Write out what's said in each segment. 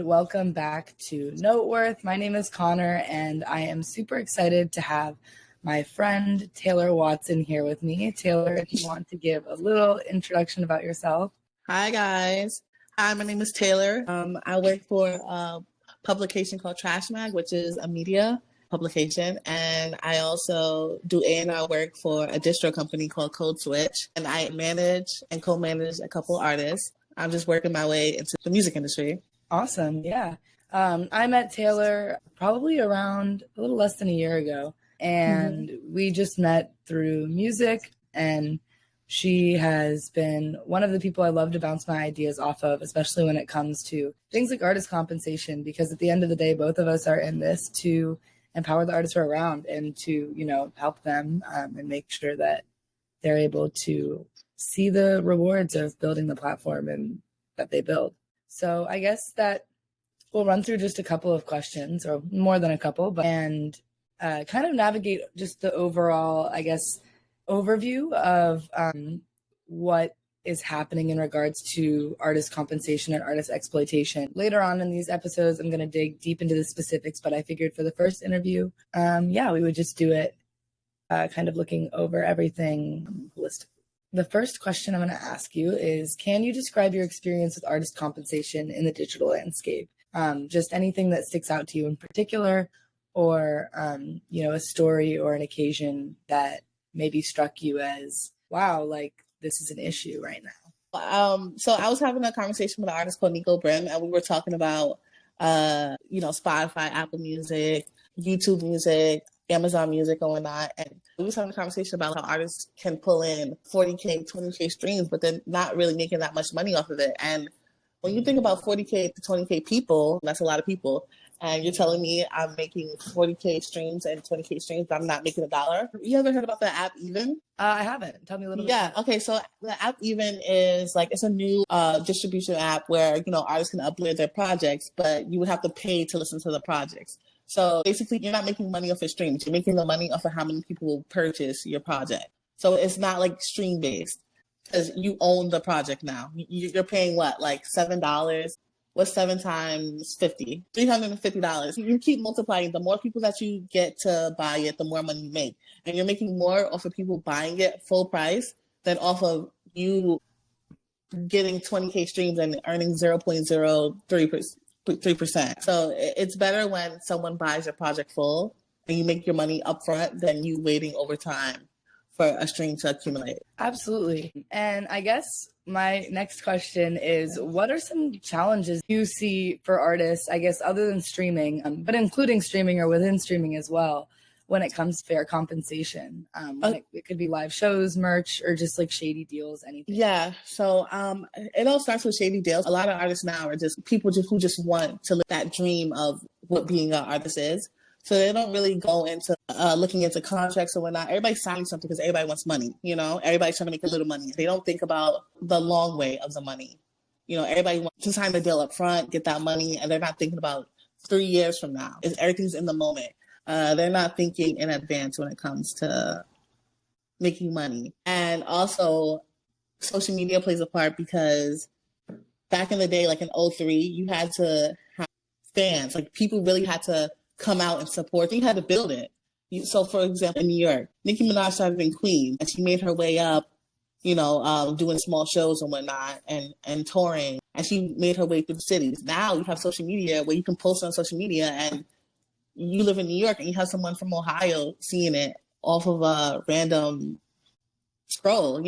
Welcome back to Noteworth. My name is Connor, and I am super excited to have my friend Taylor Watson here with me. Taylor, if you want to give a little introduction about yourself. Hi, guys. Hi, my name is Taylor. I work for a publication called Trash Mag, which is a media publication. And I also do A&R work for a distro company called Code Switch. And I manage and co-manage a couple artists. I'm just working my way into the music industry. Awesome. Yeah. I met Taylor probably around a little less than a year ago. And we just met through music, and she has been one of the people I love to bounce my ideas off of, especially when it comes to things like artist compensation, because at the end of the day, both of us are in this to empower the artists who are around and to, help them and make sure that they're able to see the rewards of building the platform and that they build. So I guess that we'll run through just a couple of questions, or more than a couple, and kind of navigate just the overall, I guess, overview of what is happening in regards to artist compensation and artist exploitation. Later on in these episodes, I'm going to dig deep into the specifics, but I figured for the first interview, we would just do it kind of looking over everything holistically. The first question I'm going to ask you is, can you describe your experience with artist compensation in the digital landscape? Just anything that sticks out to you in particular, or, a story or an occasion that maybe struck you as, wow, like this is an issue right now. So I was having a conversation with an artist called Nico Brim, and we were talking about, Spotify, Apple Music, YouTube Music, Amazon Music, and whatnot. And we were having a conversation about how artists can pull in 40K, 20K streams, but they're not really making that much money off of it. And when you think about 40K to 20K people, that's a lot of people. And you're telling me I'm making 40K streams and 20K streams, but I'm not making $1. You ever heard about the app Even? I haven't. Tell me a little bit. Yeah. Okay. So the app Even is it's a new distribution app where, artists can upload their projects, but you would have to pay to listen to the projects. So basically, you're not making money off of streams. You're making the money off of how many people will purchase your project. So it's not like stream based, because you own the project now. You're paying what, like $7? What's 7 times 50? $350. You keep multiplying. The more people that you get to buy it, the more money you make. And you're making more off of people buying it full price than off of you getting 20K streams and earning 0.03%. So it's better when someone buys your project full and you make your money upfront than you waiting over time for a stream to accumulate. Absolutely. And I guess my next question is, what are some challenges you see for artists, I guess, other than streaming, but including streaming or within streaming as well, when it comes to fair compensation? It could be live shows, merch, or just like shady deals, anything. Yeah. So it all starts with shady deals. A lot of artists now are just people who just want to live that dream of what being an artist is. So they don't really go into looking into contracts or whatnot. Everybody's signing something because everybody wants money, Everybody's trying to make a little money. They don't think about the long way of the money. Everybody wants to sign the deal up front, get that money, and they're not thinking about 3 years from now. Everything's in the moment. They're not thinking in advance when it comes to making money. And also, social media plays a part, because back in the day, like in 2003, you had to have fans. Like, people really had to come out and support. You had to build it. So, for example, in New York, Nicki Minaj started in Queens, and she made her way up, doing small shows and whatnot, and touring, and she made her way through the cities. Now you have social media where you can post on social media, and you live in New York and you have someone from Ohio seeing it off of a random scroll,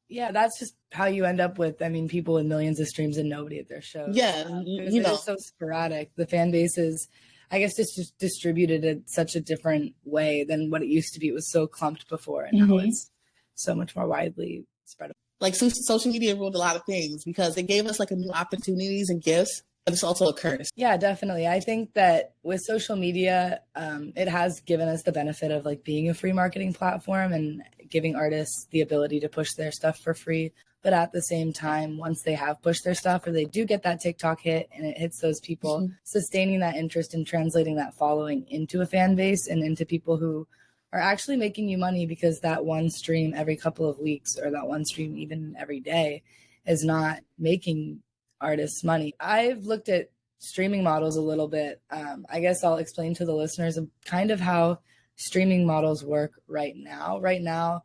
Yeah, that's just how you end up with, people with millions of streams and nobody at their shows. Yeah, it's so sporadic. The fan base is, I guess, just distributed in such a different way than what it used to be. It was so clumped before, and now it's so much more widely spread. Like, social media ruined a lot of things because it gave us like new opportunities and gifts, but it's also a curse. Yeah, definitely. I think that with social media, it has given us the benefit of like being a free marketing platform and giving artists the ability to push their stuff for free. But at the same time, once they have pushed their stuff, or they do get that TikTok hit and it hits those people, sustaining that interest and translating that following into a fan base and into people who are actually making you money, because that one stream every couple of weeks, or that one stream even every day, is not making artists money. I've looked at streaming models a little bit, I guess I'll explain to the listeners kind of how streaming models work right now. Right now,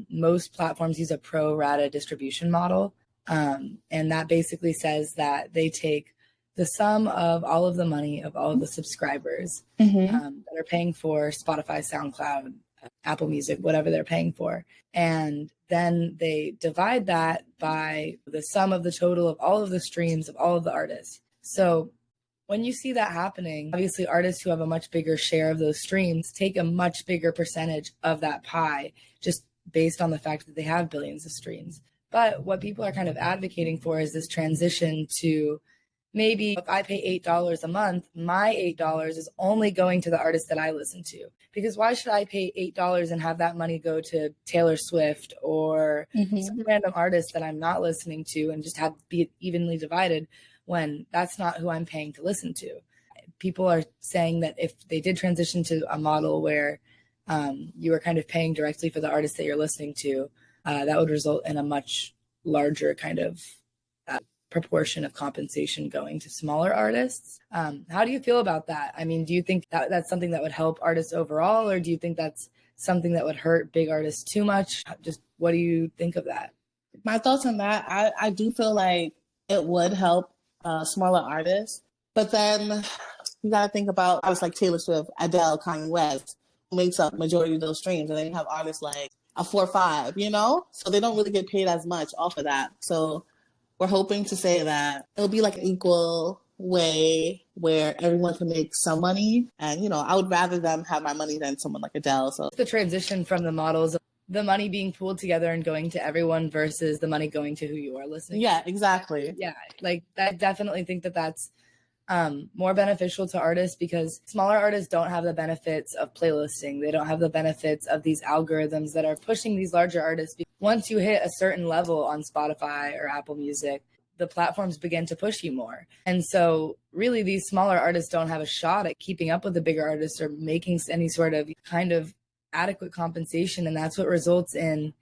most platforms use a pro rata distribution model. And that basically says that they take the sum of all of the money of all of the subscribers that are paying for Spotify, SoundCloud, Apple Music, whatever they're paying for. And then they divide that by the sum of the total of all of the streams of all of the artists. So when you see that happening, obviously artists who have a much bigger share of those streams take a much bigger percentage of that pie, just based on the fact that they have billions of streams. But what people are kind of advocating for is this transition to maybe if I pay $8 a month, my $8 is only going to the artist that I listen to. Because why should I pay $8 and have that money go to Taylor Swift or some random artist that I'm not listening to and just have be it evenly divided when that's not who I'm paying to listen to? People are saying that if they did transition to a model where you are kind of paying directly for the artist that you're listening to, that would result in a much larger kind of proportion of compensation going to smaller artists. How do you feel about that? I mean, do you think that that's something that would help artists overall, or do you think that's something that would hurt big artists too much? Just what do you think of that? My thoughts on that, I do feel like it would help smaller artists, but then you got to think about artists like Taylor Swift, Adele, Kanye West, who makes up majority of those streams, and then you have artists like a 4-5, you know? So they don't really get paid as much off of that. So we're hoping to say that it'll be like an equal way where everyone can make some money. And, you know, I would rather them have my money than someone like Adele. So the transition from the models of the money being pooled together and going to everyone versus the money going to who you are listening to. To. Exactly. Yeah, like I definitely think that that's more beneficial to artists, because smaller artists don't have the benefits of playlisting. They don't have the benefits of these algorithms that are pushing these larger artists. Once you hit a certain level on Spotify or Apple Music, the platforms begin to push you more. And so really these smaller artists don't have a shot at keeping up with the bigger artists or making any sort of kind of adequate compensation. And that's what results in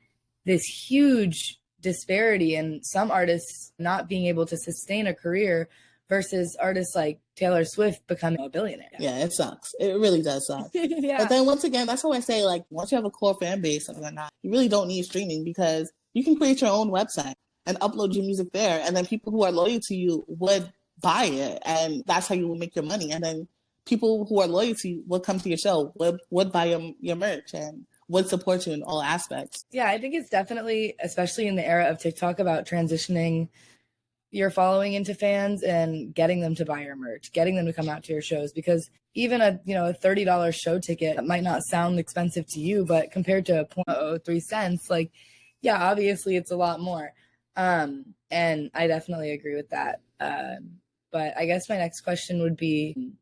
this huge disparity in some artists not being able to sustain a career versus artists like Taylor Swift becoming a billionaire. Yeah, it sucks. It really does suck. Yeah. But then once again, that's why I say, like, once you have a core fan base and whatnot, you really don't need streaming, because you can create your own website and upload your music there. And then people who are loyal to you would buy it. And that's how you will make your money. And then people who are loyal to you would come to your show, would buy your merch and would support you in all aspects. Yeah, I think it's definitely, especially in the era of TikTok, about transitioning your following into fans and getting them to buy your merch, getting them to come out to your shows, because even a $30 show ticket might not sound expensive to you, but compared to 0.03 cents, like, yeah, obviously it's a lot more. And I definitely agree with that. But I guess my next question would be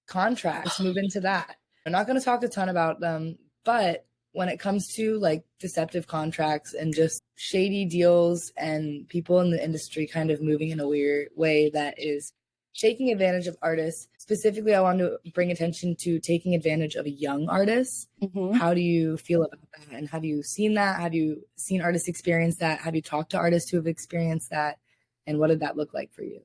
contracts. Move into that. I'm not going to talk a ton about them, but when it comes to like deceptive contracts and just shady deals and people in the industry kind of moving in a weird way that is taking advantage of artists, specifically, I want to bring attention to taking advantage of young artists. How do you feel about that? And have you seen that? Have you seen artists experience that? Have you talked to artists who have experienced that? And what did that look like for you?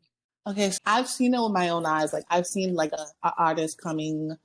Okay, so I've seen it with my own eyes. Like, I've seen like a artist coming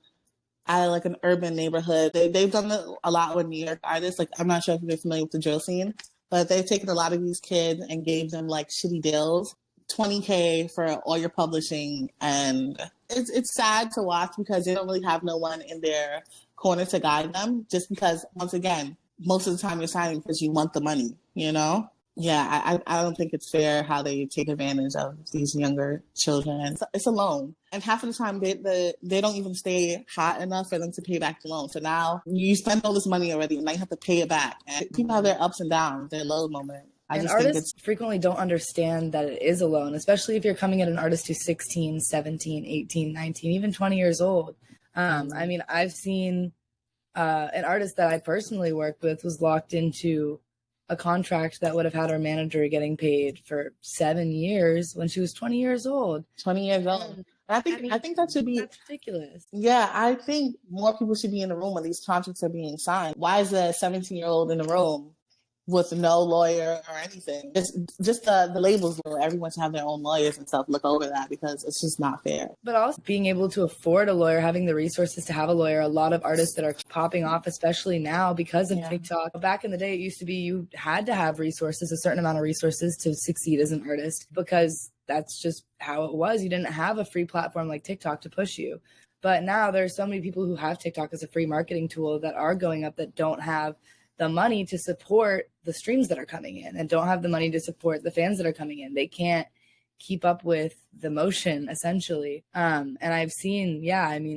at like an urban neighborhood. They've done it a lot with New York artists. Like, I'm not sure if you're familiar with the drill scene, but they've taken a lot of these kids and gave them like shitty deals, $20K for all your publishing. And it's sad to watch because they don't really have no one in their corner to guide them, just because, once again, most of the time you're signing because you want the money, you know? Yeah, I don't think it's fair how they take advantage of these younger children. It's a loan. And half of the time, they don't even stay hot enough for them to pay back the loan. So now you spend all this money already, and now you have to pay it back. And people have their ups and downs, their low moment. And artists frequently don't understand that it is a loan, especially if you're coming at an artist who's 16, 17, 18, 19, even 20 years old. I mean, I've seen an artist that I personally worked with was locked into a contract that would have had her manager getting paid for 7 years when she was 20 years old. 20 years old. I think that should be... That's ridiculous. Yeah, I think more people should be in the room when these contracts are being signed. Why is a 17-year-old in the room with no lawyer or anything. Just the labels where everyone should have their own lawyers and stuff. Look over that because it's just not fair. But also being able to afford a lawyer, having the resources to have a lawyer. A lot of artists that are popping off, especially now because of TikTok. Back in the day, it used to be you had to have resources, a certain amount of resources to succeed as an artist, because that's just how it was. You didn't have a free platform like TikTok to push you. But now there's so many people who have TikTok as a free marketing tool that are going up that don't have the money to support the streams that are coming in and don't have the money to support the fans that are coming in. They can't keep up with the motion, essentially. And I've seen,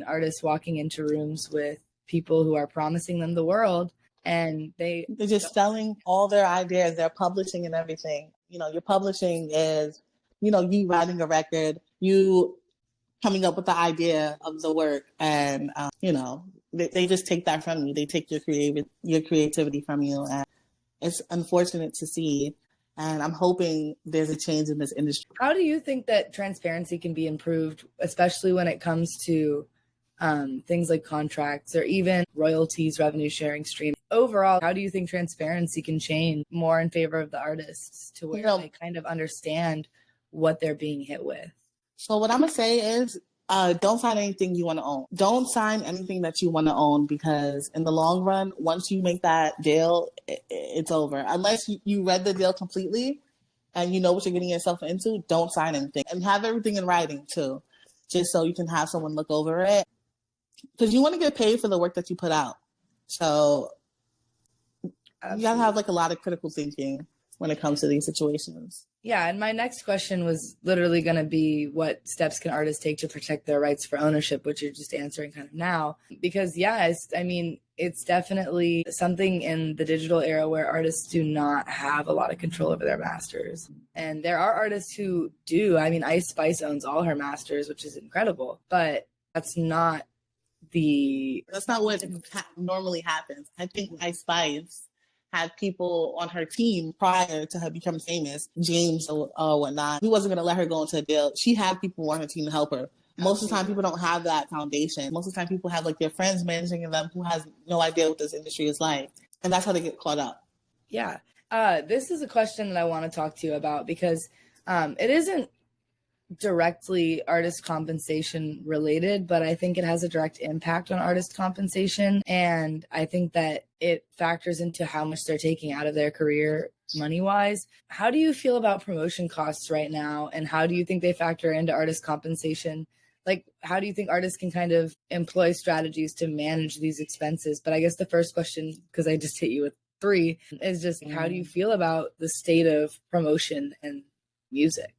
artists walking into rooms with people who are promising them the world, and they're just selling all their ideas. They're publishing and everything. Your publishing is, you writing a record, you coming up with the idea of the work, and they just take that from you. They take your creativity from you, and it's unfortunate to see. And I'm hoping there's a change in this industry. How do you think that transparency can be improved, especially when it comes to things like contracts or even royalties, revenue sharing streams? Overall, how do you think transparency can change more in favor of the artists to where they kind of understand what they're being hit with? So what I'm going to say is, don't sign anything you want to own. Don't sign anything that you want to own, because in the long run, once you make that deal, it's over. Unless you read the deal completely and you know what you're getting yourself into, don't sign anything. And have everything in writing too, just so you can have someone look over it. Because you want to get paid for the work that you put out. So you got to have a lot of critical thinking when it comes to these situations. Yeah, and my next question was literally going to be, what steps can artists take to protect their rights for ownership, which you're just answering kind of now. Because, it's definitely something in the digital era where artists do not have a lot of control over their masters. And there are artists who do. Ice Spice owns all her masters, which is incredible. But that's not what normally happens. I think Ice Spice had people on her team prior to her becoming famous, James or whatnot. He wasn't going to let her go into a deal. She had people on her team to help her. Most of the time, people don't have that foundation. Most of the time, people have their friends managing them who has no idea what this industry is like. And that's how they get caught up. Yeah. This is a question that I want to talk to you about, because it isn't directly artist compensation related, but I think it has a direct impact on artist compensation. And I think that it factors into how much they're taking out of their career money-wise. How do you feel about promotion costs right now? And how do you think they factor into artist compensation? How do you think artists can kind of employ strategies to manage these expenses? But I guess the first question, because I just hit you with 3, is just how do you feel about the state of promotion and music?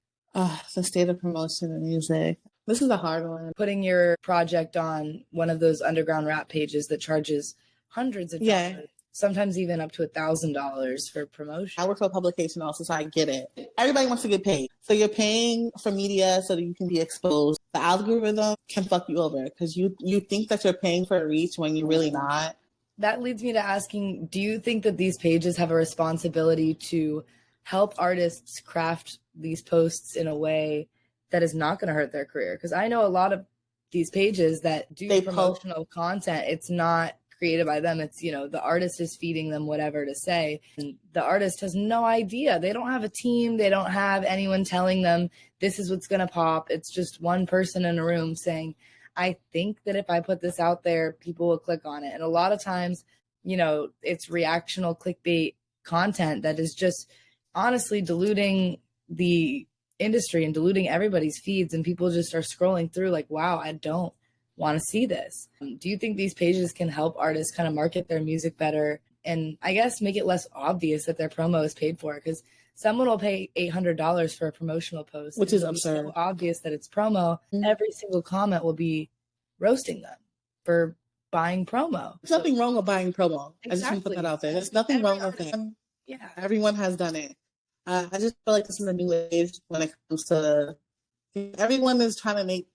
The state of promotion and music. This is a hard one. Putting your project on one of those underground rap pages that charges hundreds of dollars, sometimes even up to $1,000 for promotion. I work for a publication also, so I get it. Everybody wants to get paid. So you're paying for media so that you can be exposed. The algorithm can fuck you over because you think that you're paying for a reach when you're really not. That leads me to asking, do you think that these pages have a responsibility to help artists craft these posts in a way that is not going to hurt their career? Because I know a lot of these pages that do promotional content, it's not created by them. It's, the artist is feeding them whatever to say. And the artist has no idea. They don't have a team. They don't have anyone telling them this is what's going to pop. It's just one person in a room saying, I think that if I put this out there, people will click on it. And a lot of times, it's reactional clickbait content that is just honestly diluting the industry and diluting everybody's feeds, and people just are scrolling through wow, I don't want to see this. Do you think these pages can help artists kind of market their music better and I guess make it less obvious that their promo is paid for? Because someone will pay $800 for a promotional post, which is absurd. So obvious that it's promo. Every single comment will be roasting them for buying promo. There's nothing wrong with buying promo. Exactly. I just want to put that out there. There's nothing wrong with it. Yeah, everyone has done it. I just feel like this is a new age when it comes to everyone is trying to make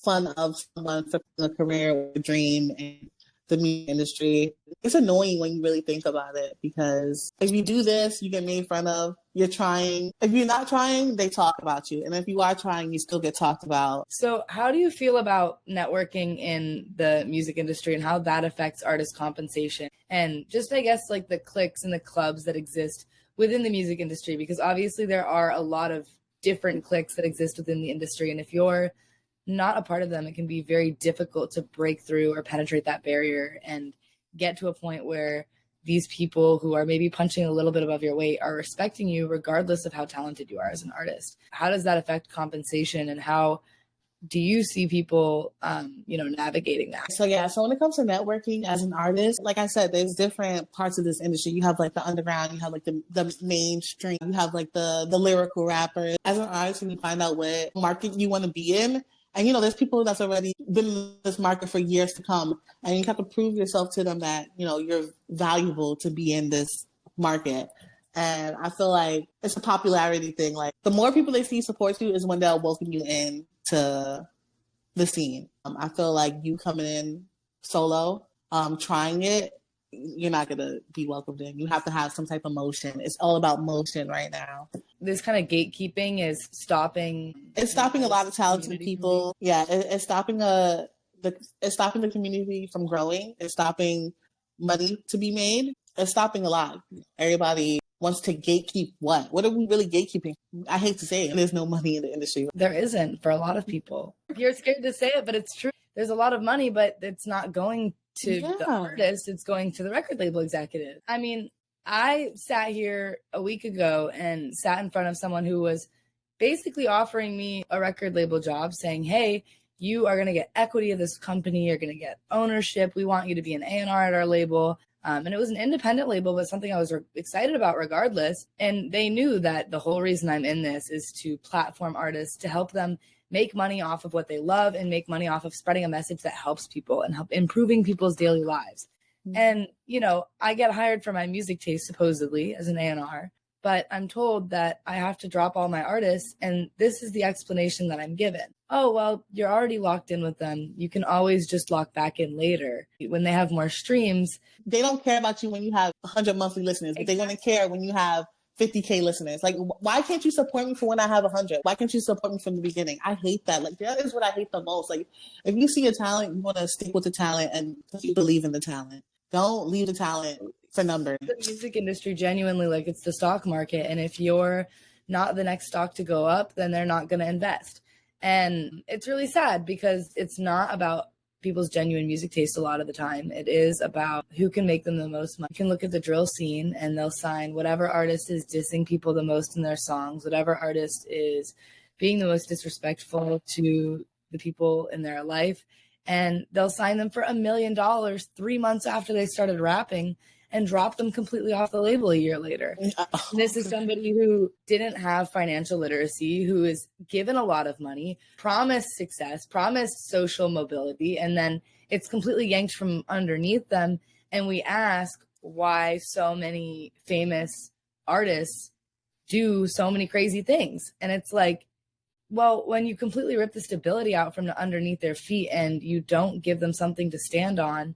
fun of someone for a career or a dream, and the music industry. It's annoying when you really think about it, because if you do this, you get made fun of. You're trying. If you're not trying, they talk about you. And if you are trying, you still get talked about. So how do you feel about networking in the music industry and how that affects artist compensation? And just, I guess, like the cliques and the clubs that exist within the music industry, because obviously there are a lot of different cliques that exist within the industry. And if you're not a part of them, it can be very difficult to break through or penetrate that barrier and get to a point where these people who are maybe punching a little bit above your weight are respecting you regardless of how talented you are as an artist. How does that affect compensation, and how do you see people, navigating that? So when it comes to networking as an artist, like I said, there's different parts of this industry. You have like the underground, you have like the mainstream, you have like the lyrical rappers. As an artist, when you find out what market you want to be in, and there's people that's already been in this market for years to come, and you have to prove yourself to them that, you're valuable to be in this market. And I feel like it's a popularity thing. Like, the more people they see support you is when they'll welcome you in to the scene. I feel like you coming in solo, trying it, you're not going to be welcomed in. You have to have some type of motion. It's all about motion right now. This kind of gatekeeping is stopping. It's stopping a lot of talented people. Yeah, it's stopping it's stopping the community from growing. It's stopping money to be made. It's stopping a lot. Everybody wants to gatekeep what? What are we really gatekeeping? I hate to say it. There's no money in the industry. There isn't for a lot of people. You're scared to say it, but it's true. There's a lot of money, but it's not going to the artist. It's going to the record label executive. I mean, I sat here a week ago and sat in front of someone who was basically offering me a record label job, saying, hey, you are going to get equity of this company. You're going to get ownership. We want you to be an A&R at our label. And it was an independent label, but something I was excited about regardless. And they knew that the whole reason I'm in this is to platform artists, to help them make money off of what they love and make money off of spreading a message that helps people and help improving people's daily lives. Mm-hmm. And, I get hired for my music taste, supposedly, as an A&R, but I'm told that I have to drop all my artists. And this is the explanation that I'm given. Oh, well, you're already locked in with them. You can always just lock back in later when they have more streams. They don't care about you when you have 100 monthly listeners, but They're going to care when you have 50K listeners. Like, why can't you support me for when I have 100? Why can't you support me from the beginning? I hate that. Like, that is what I hate the most. Like, if you see a talent, you want to stick with the talent and you believe in the talent. Don't leave the talent for numbers. The music industry, genuinely, like, it's the stock market. And if you're not the next stock to go up, then they're not going to invest. And it's really sad because it's not about people's genuine music taste a lot of the time. It is about who can make them the most money. You can look at the drill scene and they'll sign whatever artist is dissing people the most in their songs, whatever artist is being the most disrespectful to the people in their life. And they'll sign them for $1 million 3 months after they started rapping and drop them completely off the label a year later. This is somebody who didn't have financial literacy, who is given a lot of money, promised success, promised social mobility, and then it's completely yanked from underneath them. And we ask why so many famous artists do so many crazy things. And it's like, well, when you completely rip the stability out from underneath their feet and you don't give them something to stand on,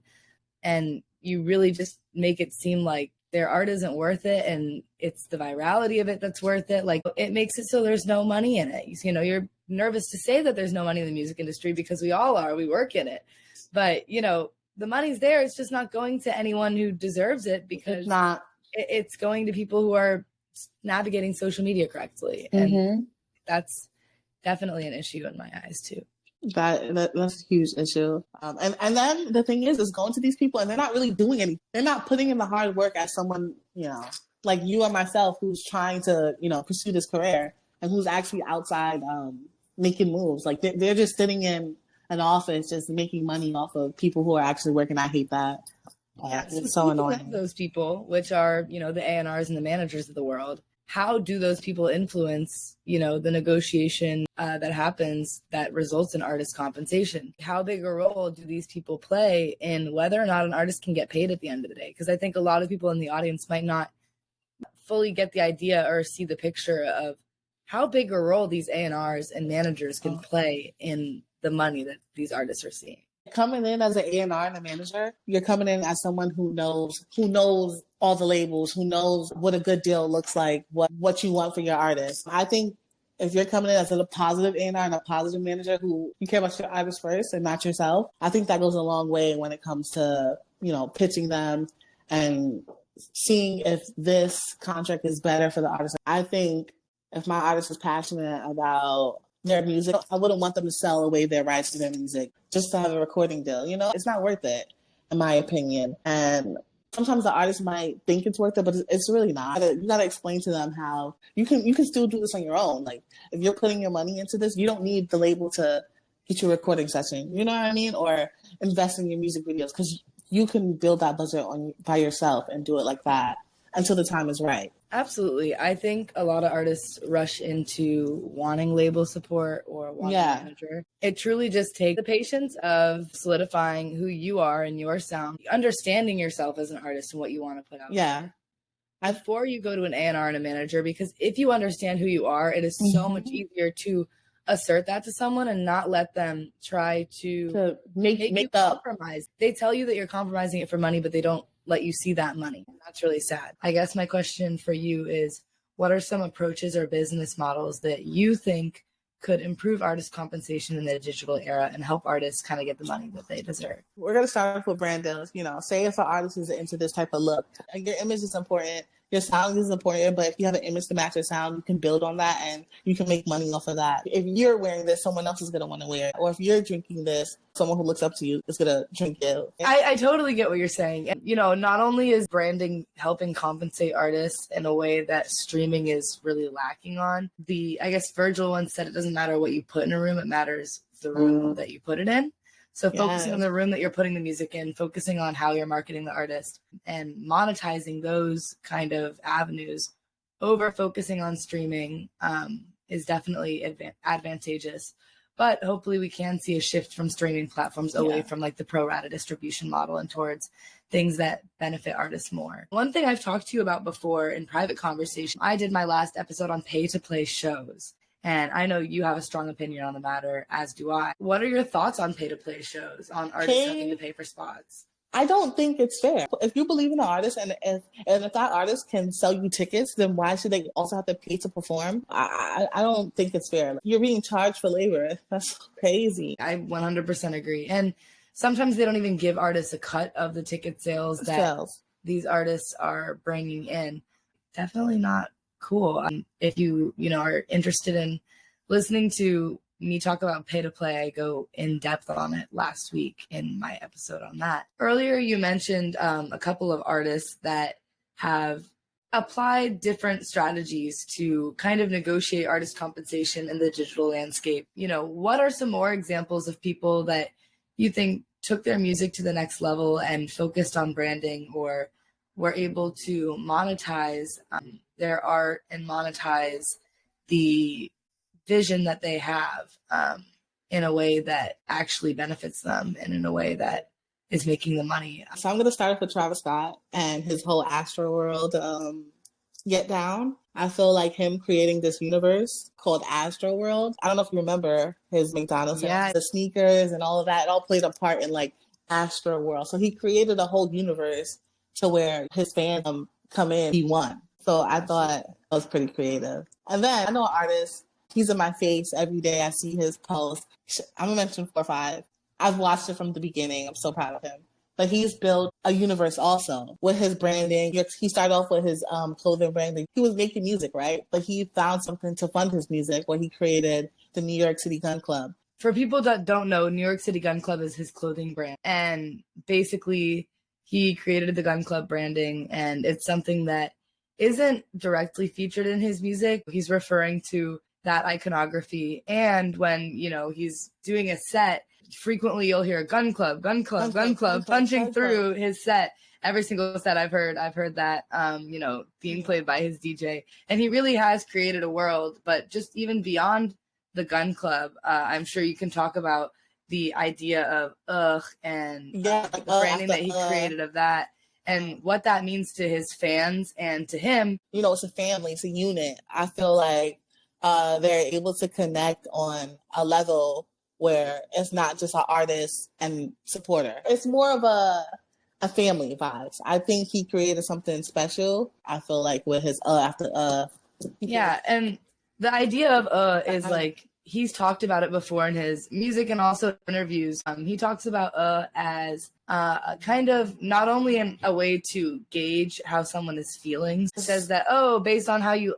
and you really just make it seem like their art isn't worth it and it's the virality of it that's worth it. Like, it makes it so there's no money in it. You're nervous to say that there's no money in the music industry because we all are, we work in it. But, the money's there. It's just not going to anyone who deserves it because it's going to people who are navigating social media correctly. And that's definitely an issue in my eyes too. That's a huge issue. And then the thing is going to these people and they're not really doing anything. They're not putting in the hard work as someone, like you or myself, who's trying to, pursue this career and who's actually outside making moves. Like, they're just sitting in an office, just making money off of people who are actually working. I hate that. Yeah, it's so annoying. Those people, which are, the A&Rs and the managers of the world, how do those people influence, the negotiation that happens that results in artist compensation? How big a role do these people play in whether or not an artist can get paid at the end of the day? Because I think a lot of people in the audience might not fully get the idea or see the picture of how big a role these A&Rs and managers can play in the money that these artists are seeing. Coming in as an A&R and a manager, you're coming in as someone who knows all the labels, who knows what a good deal looks like, what you want for your artist. I think if you're coming in as a positive A&R and a positive manager who you care about your artist first and not yourself, I think that goes a long way when it comes to, pitching them and seeing if this contract is better for the artist. I think if my artist is passionate about their music, I wouldn't want them to sell away their rights to their music just to have a recording deal. It's not worth it, in my opinion. And sometimes the artist might think it's worth it, but it's really not. You gotta explain to them how you can still do this on your own. Like, if you're putting your money into this, you don't need the label to get you a recording session. You know what I mean? Or invest in your music videos, because you can build that budget by yourself and do it like that until the time is right. Absolutely. I think a lot of artists rush into wanting label support or wanting a manager. It truly just takes the patience of solidifying who you are and your sound, understanding yourself as an artist and what you want to put out there before you go to an A&R and a manager, because if you understand who you are, it is so much easier to assert that to someone and not let them try to make you compromise. They tell you that you're compromising it for money, but they don't let you see that money. That's really sad. I guess my question for you is, what are some approaches or business models that you think could improve artist compensation in the digital era and help artists kind of get the money that they deserve? We're going to start off with brand deals. Say if an artist is into this type of look, your image is important, your sound is important, but if you have an image to match your sound, you can build on that and you can make money off of that. If you're wearing this, someone else is going to want to wear it. Or if you're drinking this, someone who looks up to you is going to drink it. I totally get what you're saying. And, not only is branding helping compensate artists in a way that streaming is really lacking on, I guess Virgil once said it doesn't matter what you put in a room, it matters the room that you put it in. So focusing on the room that you're putting the music in, focusing on how you're marketing the artist and monetizing those kind of avenues over focusing on streaming is definitely advantageous. But hopefully we can see a shift from streaming platforms away from like the pro rata distribution model and towards things that benefit artists more. One thing I've talked to you about before in private conversation, I did my last episode on pay to play shows. And I know you have a strong opinion on the matter, as do I. What are your thoughts on pay-to-play shows, on artists having to pay for spots? I don't think it's fair. If you believe in an artist and if that artist can sell you tickets, then why should they also have to pay to perform? I don't think it's fair. You're being charged for labor. That's crazy. I 100% agree. And sometimes they don't even give artists a cut of the ticket sales that these artists are bringing in. Definitely not cool. If you are interested in listening to me talk about pay to play, I go in depth on it last week in my episode on that. Earlier, you mentioned a couple of artists that have applied different strategies to kind of negotiate artist compensation in the digital landscape. What are some more examples of people that you think took their music to the next level and focused on branding, or were able to monetize their art and monetize the vision that they have in a way that actually benefits them and in a way that is making the money? So I'm going to start off with Travis Scott and his whole Astro World Get Down. I feel like him creating this universe called Astro World. I don't know if you remember his McDonald's, the sneakers and all of that. It all played a part in like Astro World. So he created a whole universe to where his fans come in, he won. So I thought that was pretty creative. And then I know an artist, he's in my face every day. I see his posts. I'm going to mention 4 or 5. I've watched it from the beginning. I'm so proud of him. But he's built a universe also with his branding. He started off with his clothing branding. He was making music, right? But he found something to fund his music where he created the New York City Gun Club. For people that don't know, New York City Gun Club is his clothing brand. And basically, he created the Gun Club branding, and it's something that isn't directly featured in his music. He's referring to that iconography. And when, he's doing a set, frequently you'll hear gun club, punching through his set. Every single set I've heard that, being played by his DJ. And he really has created a world, but just even beyond the gun club, I'm sure you can talk about the idea of and the branding that he created of that. And what that means to his fans and to him. It's a family, it's a unit. I feel like they're able to connect on a level where it's not just an artist and supporter. It's more of a family vibes. I think he created something special. I feel like with his after Yeah, and the idea of is like he's talked about it before in his music and also interviews. He talks about as kind of not only a way to gauge how someone is feeling. He says that based on how you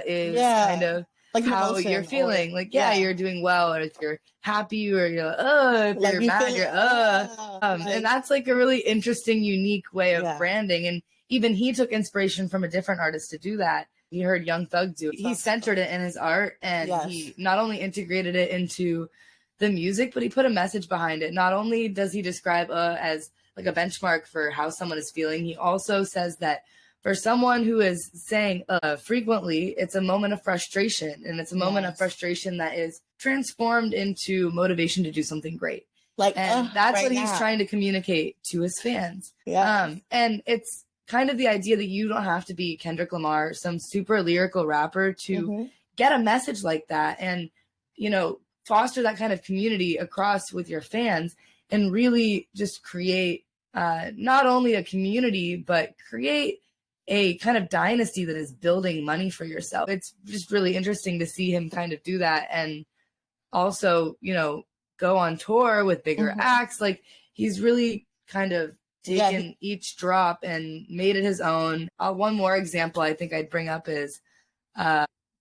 is kind of like how you're feeling. Or, like you're doing well, or if you're happy, or you're if like you're mad, you're and that's like a really interesting, unique way of branding. And even he took inspiration from a different artist to do that. He heard Young Thug do it. He centered it in his art, and he not only integrated it into the music, but he put a message behind it. Not only does he describe as like a benchmark for how someone is feeling, he also says that for someone who is saying frequently, it's a moment of frustration, and it's a moment of frustration that is transformed into motivation to do something great. Like, and that's what he's trying to communicate to his fans. Yeah. And it's kind of the idea that you don't have to be Kendrick Lamar, some super lyrical rapper, to get a message like that, and, you know, foster that kind of community across with your fans, and really just create not only a community, but create a kind of dynasty that is building money for yourself. It's just really interesting to see him kind of do that, and also, you know, go on tour with bigger acts. Like, he's really kind of taken each drop and made it his own. One more example I think I'd bring up is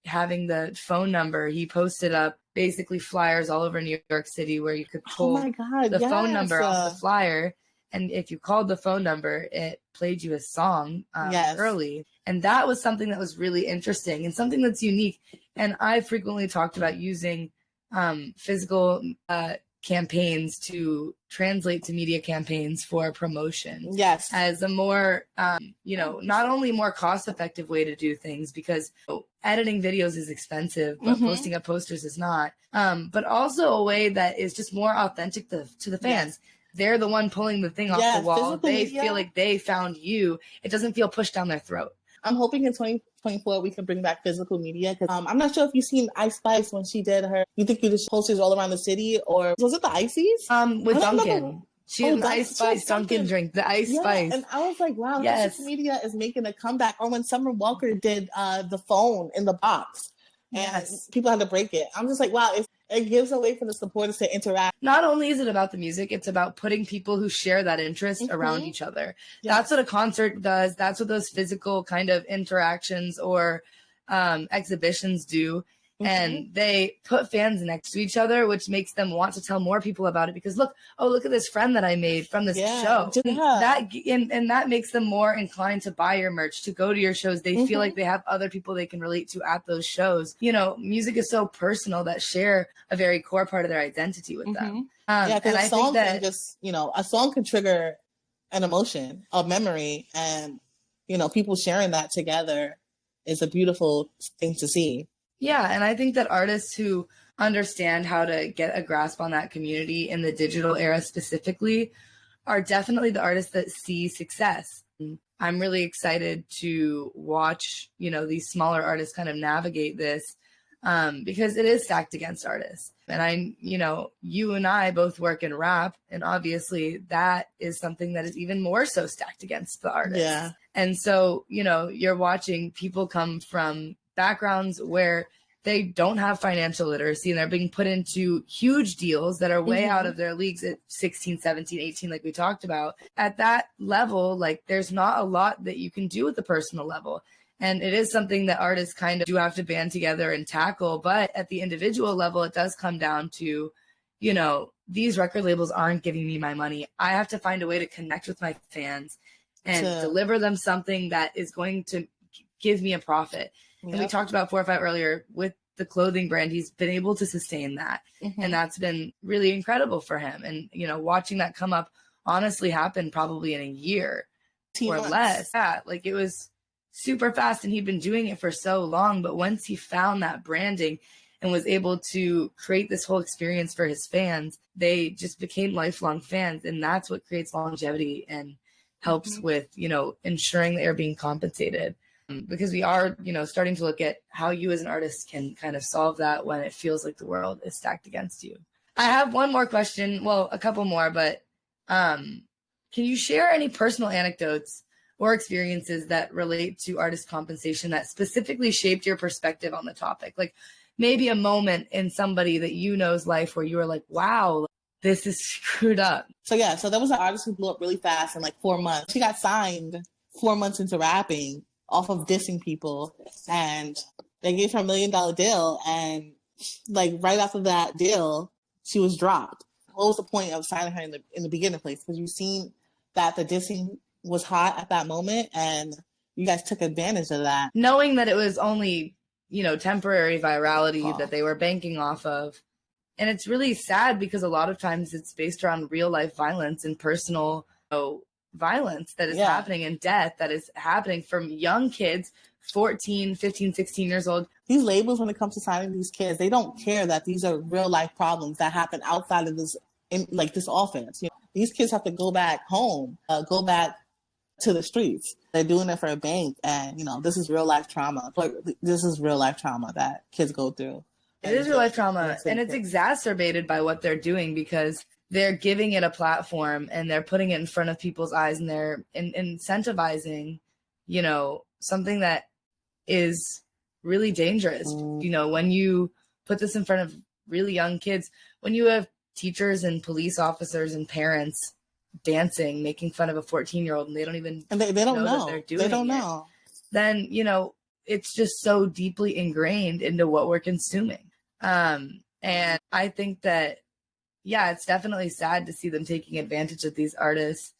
having the phone number. He posted up basically flyers all over New York City where you could pull the phone number off the flyer. And if you called the phone number, it played you a song early. And that was something that was really interesting and something that's unique. And I frequently talked about using physical campaigns to translate to media campaigns for promotion. Yes. As a more, you know, not only more cost-effective way to do things, because editing videos is expensive, but posting up posters is not. But also a way that is just more authentic to the fans. Yes. They're the one pulling the thing off the wall. They feel like they found you. It doesn't feel pushed down their throat. I'm hoping in 2024 we can bring back physical media, because I'm not sure if you've seen Ice Spice when she did her You Think You Just posters all around the city, or was it the Ices? With Dunkin'. She had the Ice Spice Dunkin' drink, the Ice Spice. And I was like, wow, physical media is making a comeback. Or when Summer Walker did the phone in the box, and people had to break it. I'm just like, wow, it gives a way for the supporters to interact. Not only is it about the music, it's about putting people who share that interest around each other. Yes. That's what a concert does. That's what those physical kind of interactions or exhibitions do. And they put fans next to each other, which makes them want to tell more people about it, because look at this friend that I made from this show. And that makes them more inclined to buy your merch, to go to your shows. They feel like they have other people they can relate to at those shows. You know, music is so personal that share a very core part of their identity with them. Because a song can just, you know, a song can trigger an emotion, a memory, and, you know, people sharing that together is a beautiful thing to see. Yeah, and I think that artists who understand how to get a grasp on that community in the digital era specifically are definitely the artists that see success. I'm really excited to watch, you know, these smaller artists kind of navigate this, because it is stacked against artists. And you know, you and I both work in rap, and obviously that is something that is even more so stacked against the artists. Yeah. And so, you know, you're watching people come from backgrounds where they don't have financial literacy, and they're being put into huge deals that are way out of their leagues at 16, 17, 18, like we talked about. At that level, like, there's not a lot that you can do at the personal level. And it is something that artists kind of do have to band together and tackle. But at the individual level, it does come down to, you know, these record labels aren't giving me my money. I have to find a way to connect with my fans and deliver them something that is going to give me a profit. And we talked about 4 or 5 earlier with the clothing brand. He's been able to sustain that. And that's been really incredible for him. And, you know, watching that come up honestly happened probably in a year or less. Yeah, like, it was super fast, and he'd been doing it for so long. But once he found that branding and was able to create this whole experience for his fans, they just became lifelong fans. And that's what creates longevity and helps with, you know, ensuring that they're being compensated. Because we are, you know, starting to look at how you as an artist can kind of solve that when it feels like the world is stacked against you. I have one more question. Well, a couple more, but can you share any personal anecdotes or experiences that relate to artist compensation that specifically shaped your perspective on the topic? Like maybe a moment in somebody that you know's life where you were like, wow, this is screwed up. So yeah, so there was an artist who blew up really fast in like 4 months. She got signed 4 months into rapping off of dissing people, and they gave her $1 million deal, and like right after that deal, she was dropped. What was the point of signing her in the beginning place? Because you've seen that the dissing was hot at that moment, and you guys took advantage of that. Knowing that it was only, temporary virality that they were banking off of. And it's really sad because a lot of times it's based around real life violence and personal violence that is happening, and death that is happening from young kids, 14, 15, 16 years old. These labels, when it comes to signing these kids, they don't care that these are real life problems that happen outside of this, this offense. These kids have to go back home, go back to the streets. They're doing it for a bank, and this is real life trauma. This is real life trauma that kids go through. It is real life trauma, and it's exacerbated by what they're doing because they're giving it a platform and they're putting it in front of people's eyes, and they're incentivizing, something that is really dangerous. When you put this in front of really young kids, when you have teachers and police officers and parents dancing, making fun of a 14-year-old, and they don't even they don't know that they're doing they don't it, know. Then it's just so deeply ingrained into what we're consuming. And I think that, it's definitely sad to see them taking advantage of these artists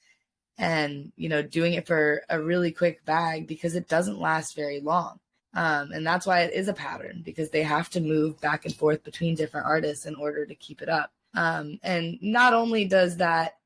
and, doing it for a really quick bag because it doesn't last very long. And that's why it is a pattern, because they have to move back and forth between different artists in order to keep it up. And not only does that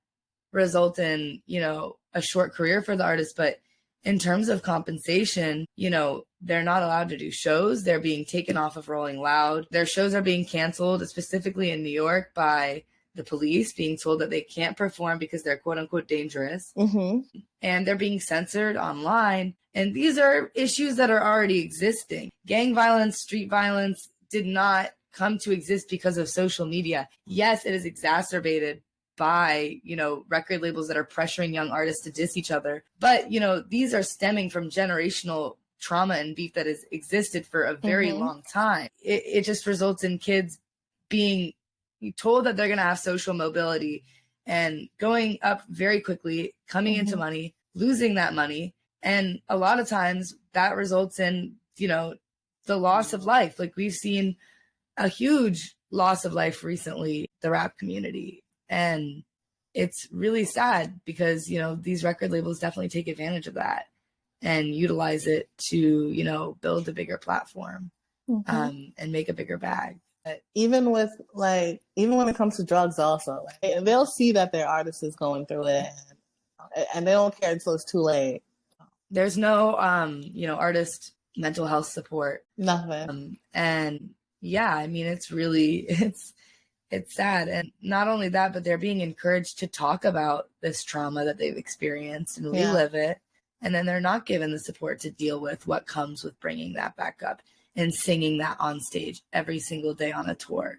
result in, a short career for the artist, but in terms of compensation, they're not allowed to do shows. They're being taken off of Rolling Loud. Their shows are being canceled, specifically in New York, by the police, being told that they can't perform because they're quote unquote dangerous. Mm-hmm. And they're being censored online. And these are issues that are already existing. Gang violence, street violence did not come to exist because of social media. Yes, it is exacerbated by, record labels that are pressuring young artists to diss each other. But, these are stemming from generational trauma and beef that has existed for a very long time. It just results in kids being told that they're going to have social mobility and going up very quickly, coming into money, losing that money. And a lot of times that results in, the loss of life. Like we've seen a huge loss of life recently, the rap community. And it's really sad because, these record labels definitely take advantage of that and utilize it to, build a bigger platform and make a bigger bag. But even when it comes to drugs also, they'll see that their artist is going through it and they don't care until it's too late. There's no, artist mental health support. Nothing. And it's really, it's sad. And not only that, but they're being encouraged to talk about this trauma that they've experienced and relive it. And then they're not given the support to deal with what comes with bringing that back up and singing that on stage every single day on a tour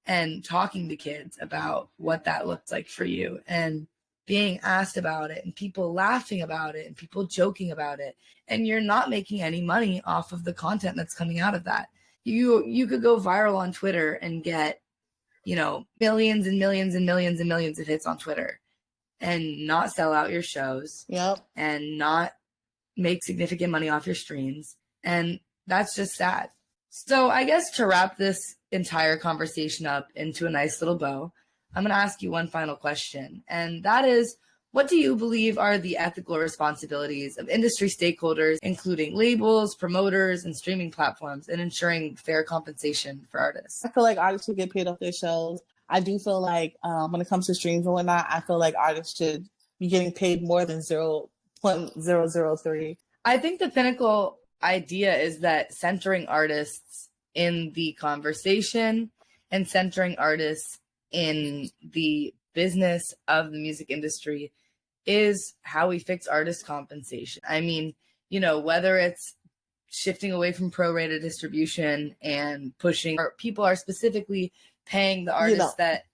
and talking to kids about what that looks like for you and being asked about it and people laughing about it and people joking about it. And you're not making any money off of the content that's coming out of that. You could go viral on Twitter and get, millions and millions and millions and millions of hits on Twitter and not sell out your shows and not make significant money off your streams. And that's just sad. So I guess to wrap this entire conversation up into a nice little bow, I'm going to ask you one final question. And that is, what do you believe are the ethical responsibilities of industry stakeholders, including labels, promoters, and streaming platforms, in ensuring fair compensation for artists? I feel like artists should get paid off their shows. I do feel like when it comes to streams and whatnot, I feel like artists should be getting paid more than 0.003. I think the pinnacle idea is that centering artists in the conversation and centering artists in the business of the music industry is how we fix artist compensation. I mean, whether it's shifting away from prorated distribution and pushing, or people are specifically paying the artists that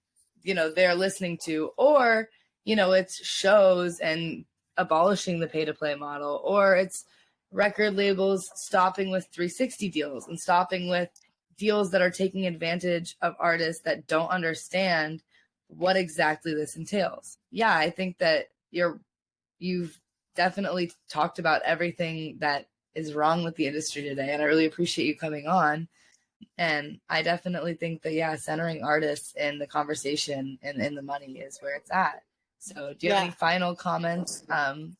they're listening to, or, it's shows and abolishing the pay to play model, or it's record labels stopping with 360 deals and stopping with deals that are taking advantage of artists that don't understand what exactly this entails. Yeah, I think that you've definitely talked about everything that is wrong with the industry today, and I really appreciate you coming on. And I definitely think that, yeah, centering artists in the conversation and in the money is where it's at. So do you have any final comments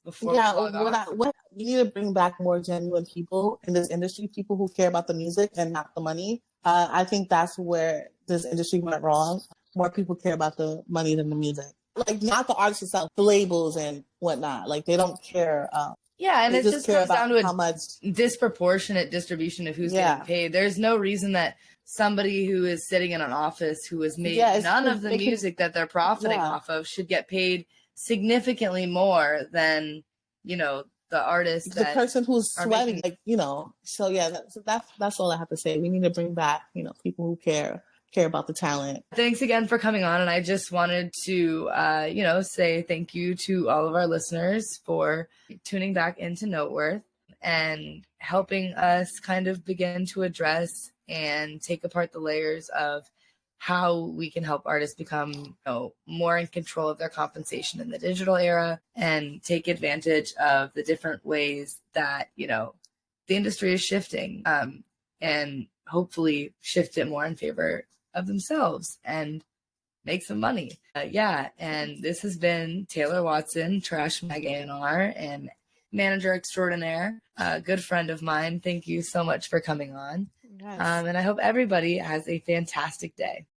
before we log off? We need to bring back more genuine people in this industry, people who care about the music and not the money. I think that's where this industry went wrong. More people care about the money than the music. Like, not the artist itself, the labels and whatnot. Like, they don't care. And it just comes down to how much disproportionate distribution of who's getting paid. There's no reason that somebody who is sitting in an office who has made none of the music that they're profiting off of should get paid significantly more than, the artist, the person who's sweating, So that's all I have to say. We need to bring back, people who care about the talent. Thanks again for coming on. And I just wanted to, say thank you to all of our listeners for tuning back into Noteworth and helping us kind of begin to address and take apart the layers of how we can help artists become more in control of their compensation in the digital era and take advantage of the different ways that, the industry is shifting, and hopefully shift it more in favor of themselves and make some money. And this has been Taylor Watson, Trash Mag A&R and manager extraordinaire, a good friend of mine. Thank you so much for coming on. Yes. And I hope everybody has a fantastic day.